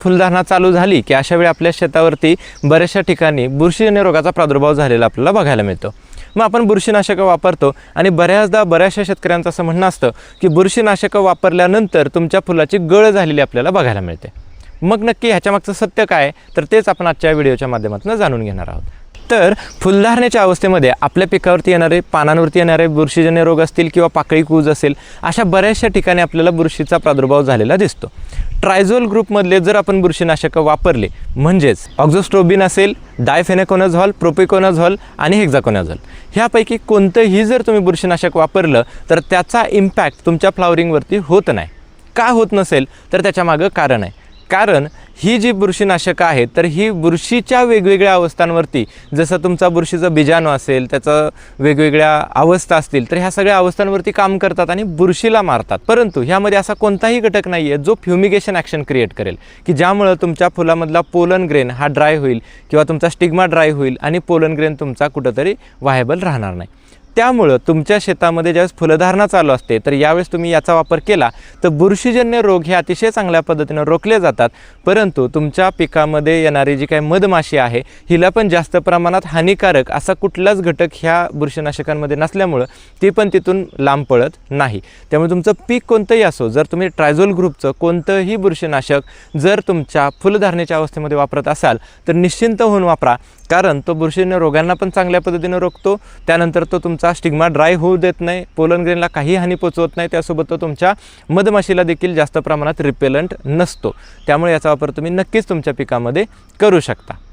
फुलधारणा चालू झाली की अशा वेळी आपल्या शेतावरती बऱ्याचशा ठिकाणी बुरशीजन्य रोगाचा प्रादुर्भाव झालेला आपल्याला बघायला मिळतो। मग आपण बुरशीनाशकं वापरतो आणि बऱ्याचशा शेतकऱ्यांचं असं म्हणणं असतं की बुरशीनाशकं वापरल्यानंतर तुमच्या फुलाची गळ झालेली आपल्याला बघायला मिळते। मग नक्की ह्याच्यामागचं सत्य काय, तर तेच आपण आजच्या व्हिडिओच्या माध्यमातून जाणून घेणार आहोत। तर फुलधारणेच्या अवस्थेमध्ये आपल्या पिकावरती येणारे, पानांवरती येणारे बुरशीजन्य रोग असतील किंवा पाकळी कूज असेल, अशा बऱ्याचशा ठिकाणी आपल्याला बुरशीचा प्रादुर्भाव झालेला दिसतो। ट्रायझोल ग्रुपमधले जर आपण बुरशीनाशकं वापरले, म्हणजेच ऑक्झोस्ट्रोबिन असेल, डायफेनेकोनाझॉल, प्रोपिकोनाझॉल आणि हेक्झाकोनाझॉल, ह्यापैकी कोणतंही जर तुम्ही बुरशीनाशक वापरलं तर त्याचा इम्पॅक्ट तुमच्या फ्लावरिंगवरती होत नाही। का होत नसेल तर त्याच्यामागं कारण आहे। कारण ही जी बुरशीनाशकं आहेत तर ही बुरशीच्या वेगवेगळ्या अवस्थांवरती, जसं तुमचा बुरशीचा बीजाणू असेल, त्याचं वेगवेगळ्या अवस्था असतील, तर ह्या सगळ्या अवस्थांवरती काम करतात आणि बुरशीला मारतात। परंतु ह्यामध्ये असा कोणताही घटक नाही आहे जो फ्युमिगेशन ॲक्शन क्रिएट करेल की ज्यामुळं तुमच्या फुलामधला पोलन ग्रेन हा ड्राय होईल किंवा तुमचा स्टिग्मा ड्राय होईल आणि पोलन ग्रेन तुमचा कुठंतरी व्हायबल राहणार नाही। त्यामुळं तुमच्या शेतामध्ये ज्यावेळेस फुलधारणा चालू असते तर यावेळेस तुम्ही याचा वापर केला तर बुरशीजन्य रोग हे अतिशय चांगल्या पद्धतीनं रोखले जातात। परंतु तुमच्या पिकामध्ये येणारी जी काही मधमाशी आहे हिला पण जास्त प्रमाणात हानिकारक असा कुठलाच घटक ह्या बुरशीनाशकांमध्ये नसल्यामुळं ती पण तिथून लांब पळत नाही। त्यामुळे तुमचं पीक कोणतंही असो, जर तुम्ही ट्रायझोल ग्रुपचं कोणतंही बुरशीनाशक जर तुमच्या फुलधारणेच्या अवस्थेमध्ये वापरत असाल तर निश्चिंत होऊन वापरा, कारण तो बुरशीजन्य रोगांना पण चांगल्या पद्धतीनं रोखतो। त्यानंतर तो तुमचा स्टिग्मा ड्राय होऊ देत नाही, पोलन ग्रेनला काही हानी पोचवत नाही, त्यासोबत तो तुमच्या मधमाशीला देखील जास्त प्रमाणात रिपेलंट नसतो। त्यामुळे याचा वापर तुम्ही नक्कीच तुमच्या पिकामध्ये करू शकता।